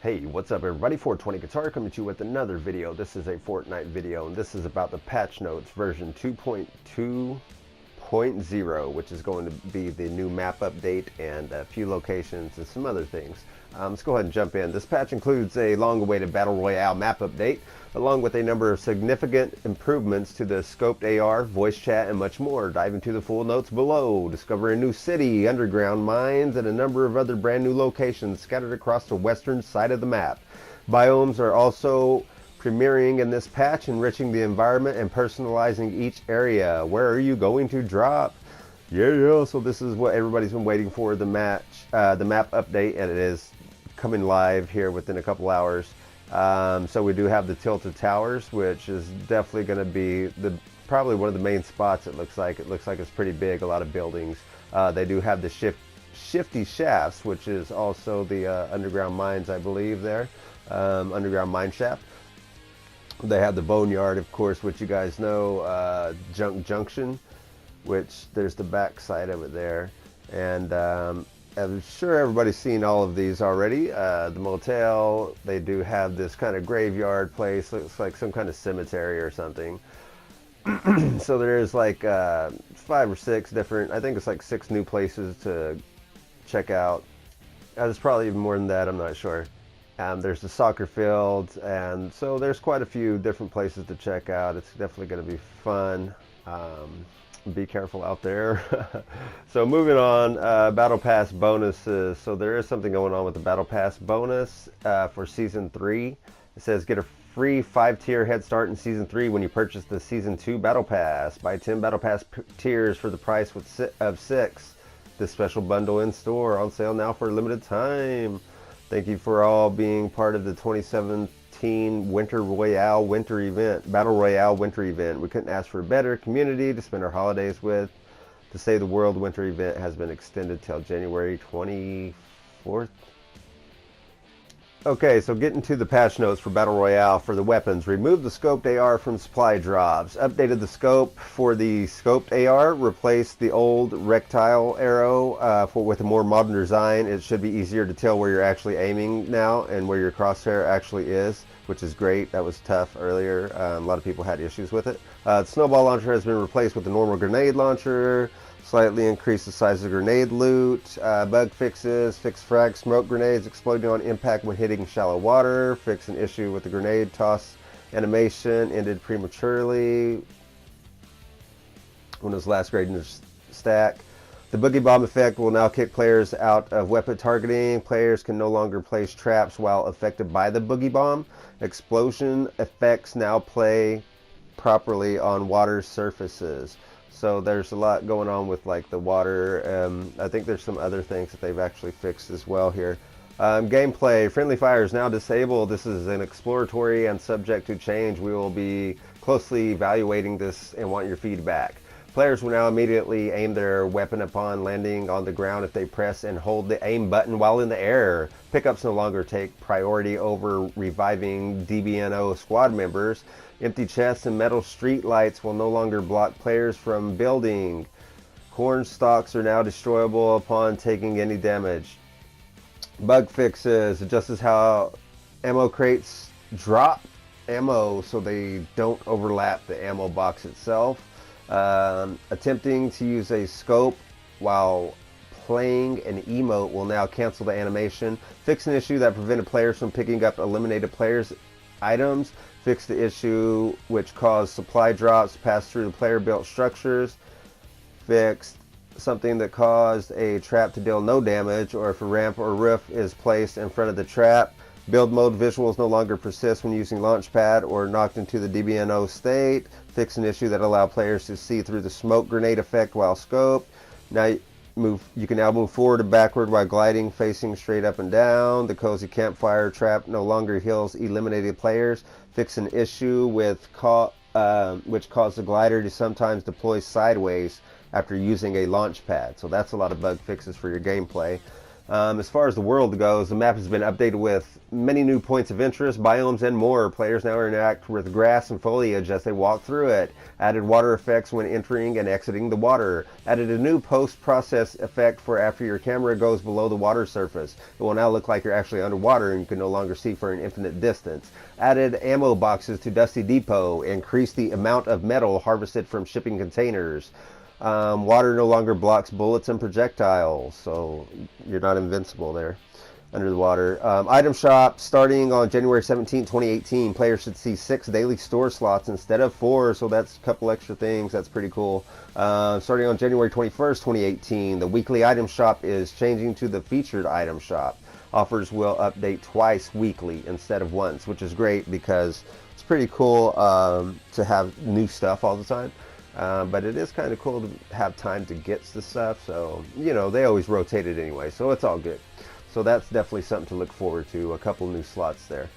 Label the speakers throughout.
Speaker 1: Hey, what's up everybody? 420 Guitar coming to you with another video. This is a Fortnite video, and this is about the patch notes version 2.2.0, which is going to be the new map update and a few locations and some other things. Let's go ahead and jump in. This patch includes a long-awaited Battle Royale map update, along with a number of significant improvements to the scoped AR, voice chat, and much more. Dive into the full notes below. Discover a new city, underground mines, and a number of other brand new locations scattered across the western side of the map. Biomes are also premiering in this patch, enriching the environment and personalizing each area. Where are you going to drop? Yeah, so this is what everybody's been waiting for, the map update, and it is coming live here within a couple hours. So we do have the tilted towers, which is definitely going to be probably one of the main spots. It looks like it's pretty big, a lot of buildings. They do have the shifty shafts, which is also the underground mines, I believe, there, underground mine shaft. They have the boneyard, of course, which you guys know, junction, which there's the back side of it there. And I'm sure everybody's seen all of these already. The motel, they do have this kind of graveyard place, looks like some kind of cemetery or something. So there's like 5 or 6 different, I think it's like 6 new places to check out. There's probably even more than that, I'm not sure. There's the soccer field, and so there's quite a few different places to check out. It's definitely going to be fun. Be careful out there. So moving on, Battle Pass bonuses. So there is something going on with the Battle Pass bonus for Season 3. It says get a free 5-tier head start in Season 3 when you purchase the Season 2 Battle Pass. Buy 10 Battle Pass tiers for the price of 6. This special bundle in store, on sale now for a limited time. Thank you for all being part of the 2017 Battle Royale winter event. We couldn't ask for a better community to spend our holidays with. The Save the World winter event has been extended till January 24th. Okay, so getting to the patch notes for Battle Royale for the weapons. Remove the scoped AR from supply drops. Updated the scope for the scoped AR. Replaced the old rectile arrow with a more modern design. It should be easier to tell where you're actually aiming now and where your crosshair actually is, which is great. That was tough earlier. A lot of people had issues with it. The snowball launcher has been replaced with the normal grenade launcher. Slightly increase the size of grenade loot. Bug fixes, fix frag smoke grenades exploding on impact when hitting shallow water. Fix an issue with the grenade toss animation, ended prematurely when it was last graded in the stack. The boogie bomb effect will now kick players out of weapon targeting. Players can no longer place traps while affected by the boogie bomb. Explosion effects now play properly on water surfaces. So there's a lot going on with like the water. I think there's some other things that they've actually fixed as well here. Gameplay, friendly fire is now disabled. This is an exploratory and subject to change. We will be closely evaluating this and want your feedback. Players will now immediately aim their weapon upon landing on the ground if they press and hold the aim button while in the air. Pickups no longer take priority over reviving DBNO squad members. Empty chests and metal street lights will no longer block players from building. Corn stalks are now destroyable upon taking any damage. Bug fixes adjusts how ammo crates drop ammo so they don't overlap the ammo box itself. Attempting to use a scope while playing an emote will now cancel the animation. Fix an issue that prevented players from picking up eliminated players' items. Fix the issue which caused supply drops to pass through the player-built structures. Fixed something that caused a trap to deal no damage, or if a ramp or roof is placed in front of the trap. Build mode visuals no longer persist when using Launchpad or knocked into the DBNO state. Fix an issue that allowed players to see through the smoke grenade effect while scoped. Now you can now move forward and backward while gliding, facing straight up and down. The cozy campfire trap no longer heals eliminated players. Fix an issue with which caused the glider to sometimes deploy sideways after using a launch pad. So that's a lot of bug fixes for your gameplay. As far as the world goes, the map has been updated with many new points of interest, biomes, and more. Players now interact with grass and foliage as they walk through it. Added water effects when entering and exiting the water. Added a new post-process effect for after your camera goes below the water surface. It will now look like you're actually underwater and you can no longer see for an infinite distance. Added ammo boxes to Dusty Depot. Increased the amount of metal harvested from shipping containers. Water no longer blocks bullets and projectiles, so you're not invincible there under the water. Item shop starting on January 17, 2018. Players should see 6 daily store slots instead of 4, so that's a couple extra things. That's pretty cool. Starting on January 21st, 2018, the weekly item shop is changing to the featured item shop. Offers will update twice weekly instead of once, which is great because it's pretty cool to have new stuff all the time. But it is kind of cool to have time to get the stuff, so you know they always rotate it anyway, so it's all good. So that's definitely something to look forward to. A couple new slots there.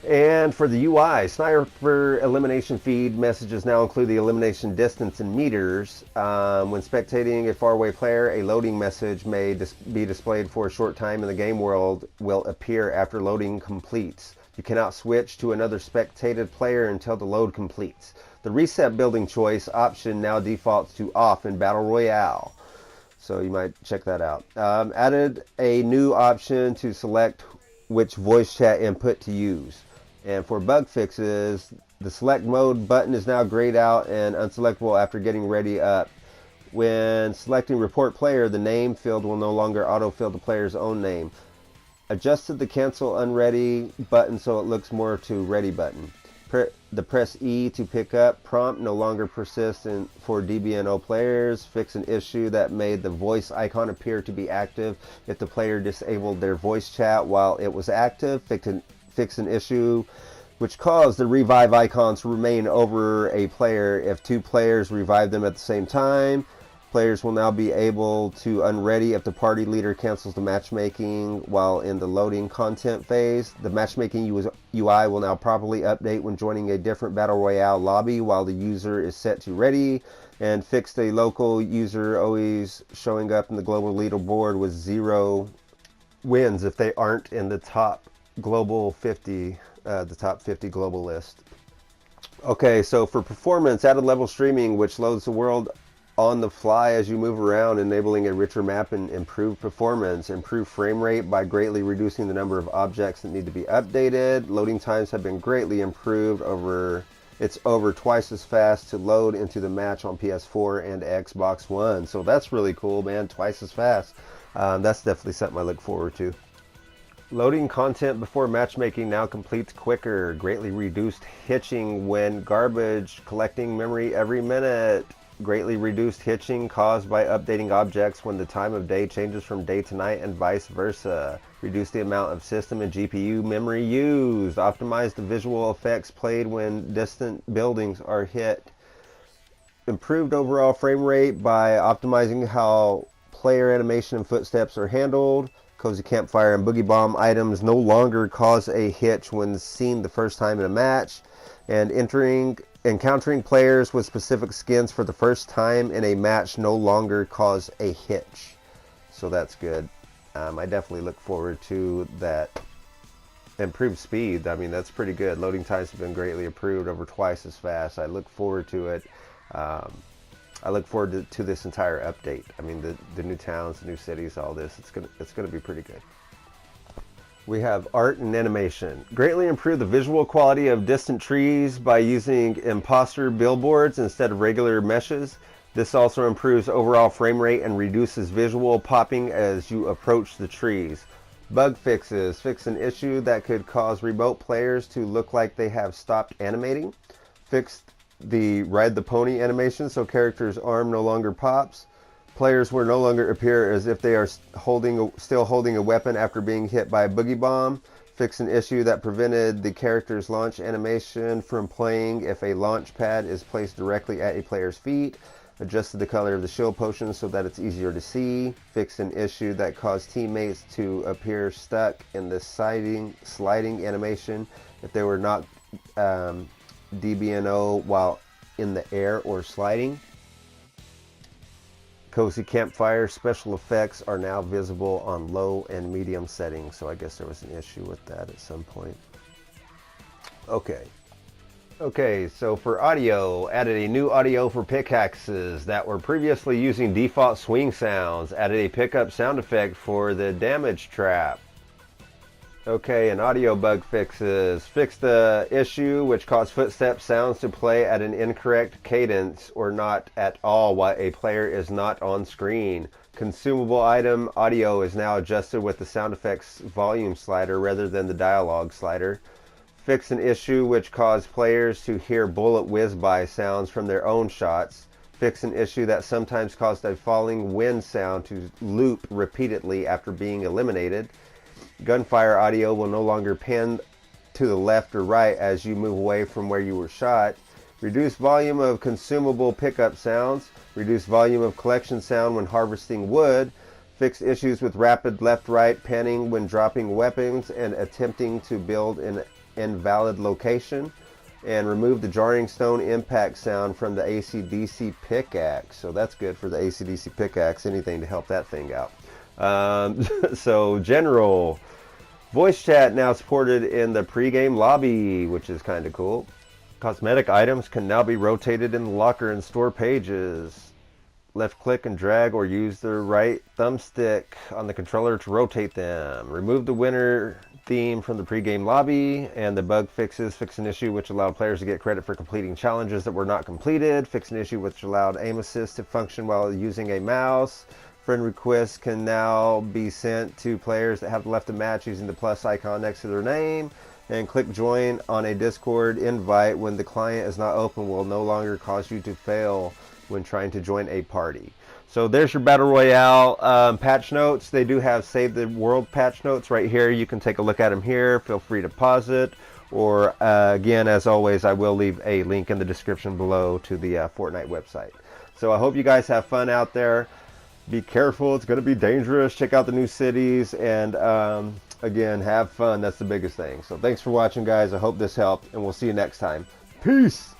Speaker 1: And for the UI, sniper elimination feed messages now include the elimination distance in meters. When spectating a faraway player, a loading message may be displayed for a short time in the game world will appear after loading completes. You cannot switch to another spectated player until the load completes. The reset building choice option now defaults to off in Battle Royale. So you might check that out. Added a new option to select which voice chat input to use. And for bug fixes, the select mode button is now grayed out and unselectable after getting ready up. When selecting report player, the name field will no longer autofill the player's own name. Adjusted the cancel unready button so it looks more to ready button. The press E to pick up prompt no longer persists for DBNO players. Fix an issue that made the voice icon appear to be active if the player disabled their voice chat while it was active. Fix an issue which caused the revive icon to remain over a player if 2 players revive them at the same time. Players will now be able to unready if the party leader cancels the matchmaking while in the loading content phase. The matchmaking UI will now properly update when joining a different Battle Royale lobby while the user is set to ready. And fixed a local user always showing up in the global leaderboard with 0 wins if they aren't in the top global 50, the top 50 global list. Okay, so for performance, added level streaming, which loads the world on the fly as you move around, enabling a richer map and improved performance. Improved frame rate by greatly reducing the number of objects that need to be updated. Loading times have been greatly improved. It's over twice as fast to load into the match on PS4 and Xbox One. So that's really cool, man. Twice as fast. That's definitely something I look forward to. Loading content before matchmaking now completes quicker. Greatly reduced hitching when garbage collecting memory every minute. Greatly reduced hitching caused by updating objects when the time of day changes from day to night and vice versa. Reduce the amount of system and GPU memory used. Optimize the visual effects played when distant buildings are hit. Improved overall frame rate by optimizing how player animation and footsteps are handled. Cozy campfire and boogie bomb items no longer cause a hitch when seen the first time in a match. And encountering players with specific skins for the first time in a match no longer cause a hitch. So that's good. I definitely look forward to that. Improved speed, I mean, that's pretty good. Loading times have been greatly improved, over twice as fast. I look forward to it. I look forward to this entire update. I mean, the new towns, the new cities, all this, it's gonna be pretty good. We have art and animation. Greatly improve the visual quality of distant trees by using imposter billboards instead of regular meshes. This also improves overall frame rate and reduces visual popping as you approach the trees. Bug fixes. Fix an issue that could cause remote players to look like they have stopped animating. Fixed the ride the pony animation so characters' arm no longer pops. Players will no longer appear as if they are still holding a weapon after being hit by a boogie bomb. Fix an issue that prevented the character's launch animation from playing if a launch pad is placed directly at a player's feet. Adjusted the color of the shield potion so that it's easier to see. Fixed an issue that caused teammates to appear stuck in the sliding animation if they were not DBNO while in the air or sliding. cozy campfire. Special effects are now visible on low and medium settings. So I guess there was an issue with that at some point. Okay, so for audio, added a new audio for pickaxes that were previously using default swing sounds. Added a pickup sound effect for the damage trap. Okay, and audio bug fixes. Fix the issue which caused footstep sounds to play at an incorrect cadence or not at all while a player is not on screen. Consumable item audio is now adjusted with the sound effects volume slider rather than the dialogue slider. Fix an issue which caused players to hear bullet whiz-by sounds from their own shots. Fix an issue that sometimes caused a falling wind sound to loop repeatedly after being eliminated. Gunfire audio will no longer pan to the left or right as you move away from where you were shot. Reduce volume of consumable pickup sounds. Reduce volume of collection sound when harvesting wood. Fix issues with rapid left-right panning when dropping weapons and attempting to build an invalid location. And remove the jarring stone impact sound from the AC/DC pickaxe. So that's good for the AC/DC pickaxe. Anything to help that thing out. So general voice chat now supported in the pregame lobby, which is kind of cool. Cosmetic items can now be rotated in the locker and store pages. Left click and drag or use the right thumbstick on the controller to rotate them. Remove the winner theme from the pregame lobby, and the bug fixes. Fix an issue which allowed players to get credit for completing challenges that were not completed. Fix an issue which allowed aim assist to function while using a mouse. Friend requests can now be sent to players that have left a match using the plus icon next to their name. And click join on a Discord invite when the client is not open will no longer cause you to fail when trying to join a party. So there's your Battle Royale patch notes. They do have Save the World patch notes right here. You can take a look at them here. Feel free to pause it. Or again, as always, I will leave a link in the description below to the Fortnite website. So I hope you guys have fun out there. Be careful. It's going to be dangerous. Check out the new cities. And again, have fun. That's the biggest thing. So thanks for watching, guys. I hope this helped. And we'll see you next time. Peace.